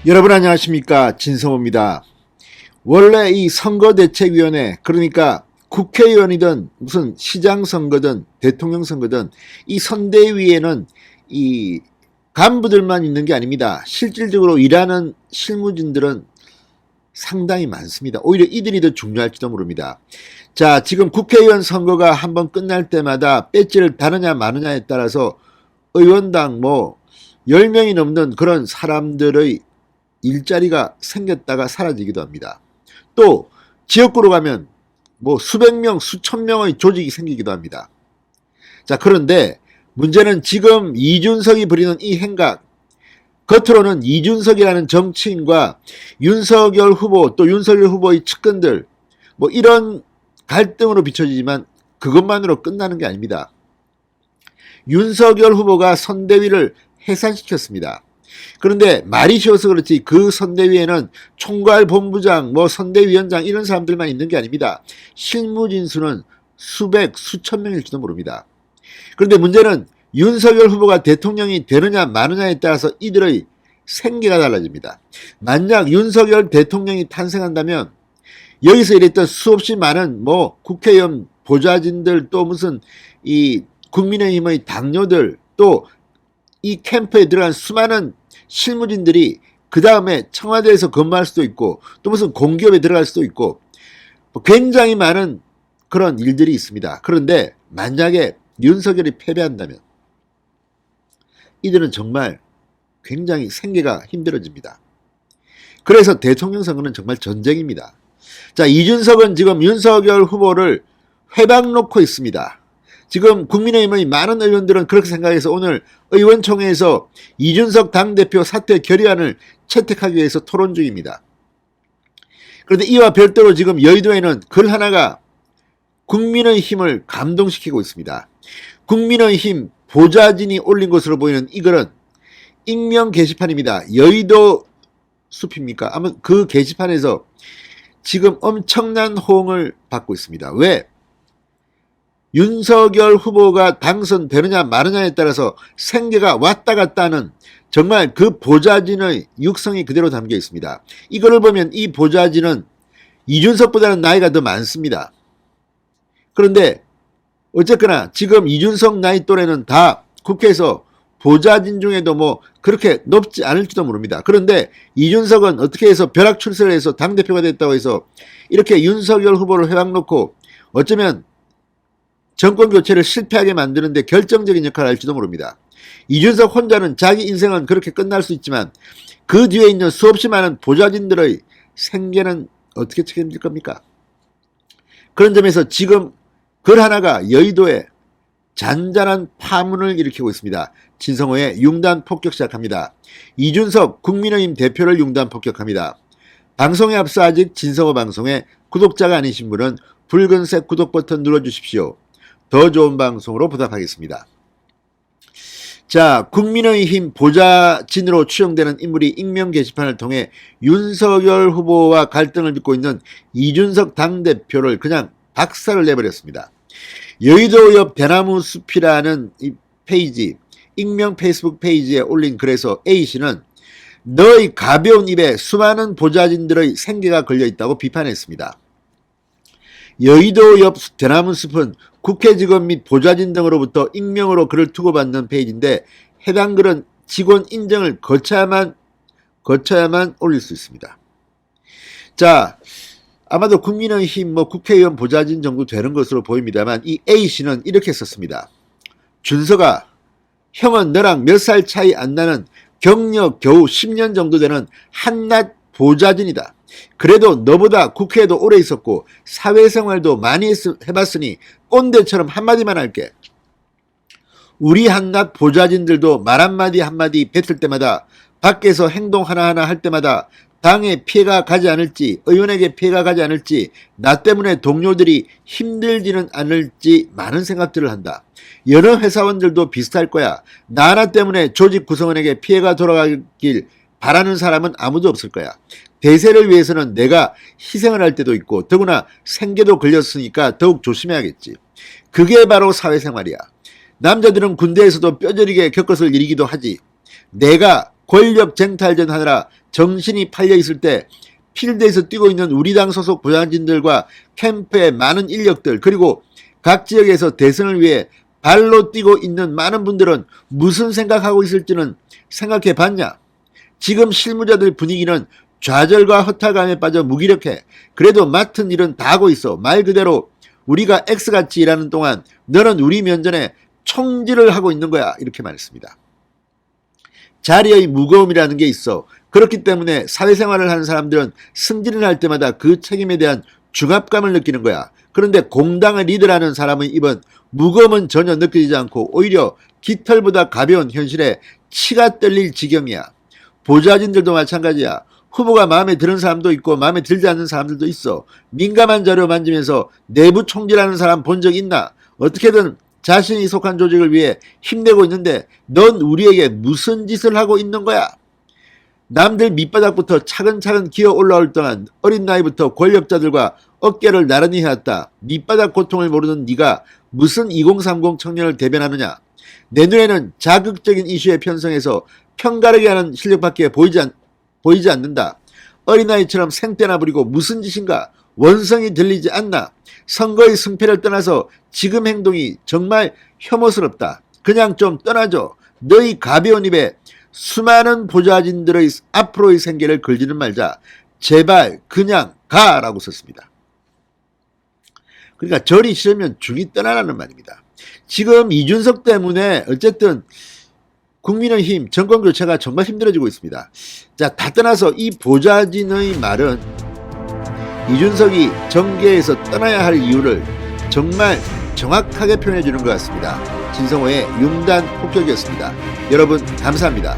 여러분 안녕하십니까, 진성호입니다. 원래 이 선거대책위원회, 그러니까 국회의원이든 무슨 시장 선거든 대통령 선거든 이 선대위에는 이 간부들만 있는 게 아닙니다. 실질적으로 일하는 실무진들은 상당히 많습니다. 오히려 이들이 더 중요할지도 모릅니다. 자, 지금 국회의원 선거가 한번 끝날 때마다 배지를 다느냐 마느냐에 따라서 의원당 10명이 넘는 그런 사람들의 일자리가 생겼다가 사라지기도 합니다. 또 지역구로 가면 수백 명, 수천 명의 조직이 생기기도 합니다. 자, 그런데 문제는 지금 이준석이 부리는 이 행각, 겉으로는 이준석이라는 정치인과 윤석열 후보 또 윤석열 후보의 측근들 이런 갈등으로 비춰지지만 그것만으로 끝나는 게 아닙니다. 윤석열 후보가 선대위를 해산시켰습니다. 그런데 말이 쉬워서 그렇지 그 선대위에는 총괄본부장, 선대위원장 이런 사람들만 있는 게 아닙니다. 실무진 수는 수백, 수천 명일지도 모릅니다. 그런데 문제는 윤석열 후보가 대통령이 되느냐 마느냐에 따라서 이들의 생계가 달라집니다. 만약 윤석열 대통령이 탄생한다면 여기서 일했던 수없이 많은 국회의원 보좌진들 또 무슨 이 국민의힘의 당뇨들 또 이 캠프에 들어간 수많은 실무진들이 그 다음에 청와대에서 근무할 수도 있고 또 무슨 공기업에 들어갈 수도 있고 굉장히 많은 그런 일들이 있습니다. 그런데 만약에 윤석열이 패배한다면 이들은 정말 굉장히 생계가 힘들어집니다. 그래서 대통령 선거는 정말 전쟁입니다. 자, 이준석은 지금 윤석열 후보를 회방 놓고 있습니다. 지금 국민의힘의 많은 의원들은 그렇게 생각해서 오늘 의원총회에서 이준석 당대표 사퇴 결의안을 채택하기 위해서 토론 중입니다. 그런데 이와 별도로 지금 여의도에는 글 하나가 국민의힘을 감동시키고 있습니다. 국민의힘 보좌진이 올린 것으로 보이는 이 글은 익명 게시판입니다. 여의도 숲입니까? 아마 그 게시판에서 지금 엄청난 호응을 받고 있습니다. 왜? 윤석열 후보가 당선되느냐 마느냐에 따라서 생계가 왔다 갔다 하는 정말 그 보좌진의 육성이 그대로 담겨 있습니다. 이거를 보면 이 보좌진은 이준석보다는 나이가 더 많습니다. 그런데 어쨌거나 지금 이준석 나이 또래는 다 국회에서 보좌진 중에도 그렇게 높지 않을지도 모릅니다. 그런데 이준석은 어떻게 해서 벼락 출세를 해서 당대표가 됐다고 해서 이렇게 윤석열 후보를 회방 놓고 어쩌면 정권 교체를 실패하게 만드는데 결정적인 역할을 할지도 모릅니다. 이준석 혼자는 자기 인생은 그렇게 끝날 수 있지만 그 뒤에 있는 수없이 많은 보좌진들의 생계는 어떻게 책임질 겁니까? 그런 점에서 지금 글 하나가 여의도에 잔잔한 파문을 일으키고 있습니다. 진성호의 융단 폭격 시작합니다. 이준석 국민의힘 대표를 융단 폭격합니다. 방송에 앞서 아직 진성호 방송에 구독자가 아니신 분은 붉은색 구독 버튼 눌러주십시오. 더 좋은 방송으로 보답하겠습니다. 자, 국민의힘 보좌진으로 추정되는 인물이 익명 게시판을 통해 윤석열 후보와 갈등을 빚고 있는 이준석 당대표를 그냥 박살을 내버렸습니다. 여의도 옆 대나무 숲이라는 이 페이지, 익명 페이스북 페이지에 올린 글에서 A씨는 너의 가벼운 입에 수많은 보좌진들의 생계가 걸려있다고 비판했습니다. 여의도 옆 대나무 숲은 국회 직원 및 보좌진 등으로부터 익명으로 글을 투고받는 페이지인데 해당 글은 직원 인정을 거쳐야만 올릴 수 있습니다. 자, 아마도 국민의힘 국회의원 보좌진 정도 되는 것으로 보입니다만 이 A씨는 이렇게 썼습니다. 준석아, 형은 너랑 몇 살 차이 안 나는 경력 겨우 10년 정도 되는 한낱 보좌진이다. 그래도 너보다 국회에도 오래 있었고 사회생활도 많이 해봤으니 꼰대처럼 한마디만 할게. 우리 한낱 보좌진들도 말 한마디 한마디 뱉을 때마다 밖에서 행동 하나하나 할 때마다 당에 피해가 가지 않을지 의원에게 피해가 가지 않을지 나 때문에 동료들이 힘들지는 않을지 많은 생각들을 한다. 여러 회사원들도 비슷할 거야. 나 하나 때문에 조직 구성원에게 피해가 돌아가길 바라는 사람은 아무도 없을 거야. 대세를 위해서는 내가 희생을 할 때도 있고 더구나 생계도 걸렸으니까 더욱 조심해야겠지. 그게 바로 사회생활이야. 남자들은 군대에서도 뼈저리게 겪었을 일이기도 하지. 내가 권력 쟁탈전 하느라 정신이 팔려 있을 때 필드에서 뛰고 있는 우리 당 소속 보좌진들과 캠프의 많은 인력들, 그리고 각 지역에서 대선을 위해 발로 뛰고 있는 많은 분들은 무슨 생각하고 있을지는 생각해 봤냐? 지금 실무자들 분위기는 좌절과 허탈감에 빠져 무기력해. 그래도 맡은 일은 다 하고 있어. 말 그대로 우리가 X같이 일하는 동안 너는 우리 면전에 총질을 하고 있는 거야. 이렇게 말했습니다. 자리의 무거움이라는 게 있어. 그렇기 때문에 사회생활을 하는 사람들은 승진을 할 때마다 그 책임에 대한 중압감을 느끼는 거야. 그런데 공당을 리드하는 사람의 입은 무거움은 전혀 느껴지지 않고 오히려 깃털보다 가벼운 현실에 치가 떨릴 지경이야. 보좌진들도 마찬가지야. 후보가 마음에 드는 사람도 있고 마음에 들지 않는 사람들도 있어. 민감한 자료 만지면서 내부 총질하는 사람 본 적 있나? 어떻게든 자신이 속한 조직을 위해 힘내고 있는데 넌 우리에게 무슨 짓을 하고 있는 거야? 남들 밑바닥부터 차근차근 기어 올라올 동안 어린 나이부터 권력자들과 어깨를 나란히 해왔다. 밑바닥 고통을 모르는 네가 무슨 2030 청년을 대변하느냐? 내 눈에는 자극적인 이슈에 편성해서 편가르게 하는 실력밖에 보이지 않는다. 어린아이처럼 생떼나 부리고 무슨 짓인가? 원성이 들리지 않나? 선거의 승패를 떠나서 지금 행동이 정말 혐오스럽다. 그냥 좀 떠나줘. 너희 가벼운 입에 수많은 보좌진들의 앞으로의 생계를 걸지는 말자. 제발 그냥 가라고 썼습니다. 그러니까 절이 싫으면 죽이 떠나라는 말입니다. 지금 이준석 때문에 어쨌든 국민의힘 정권 교체가 정말 힘들어지고 있습니다. 자, 다 떠나서 이 보좌진의 말은 이준석이 정계에서 떠나야 할 이유를 정말 정확하게 표현해 주는 것 같습니다. 진성호의 융단 폭격이었습니다. 여러분 감사합니다.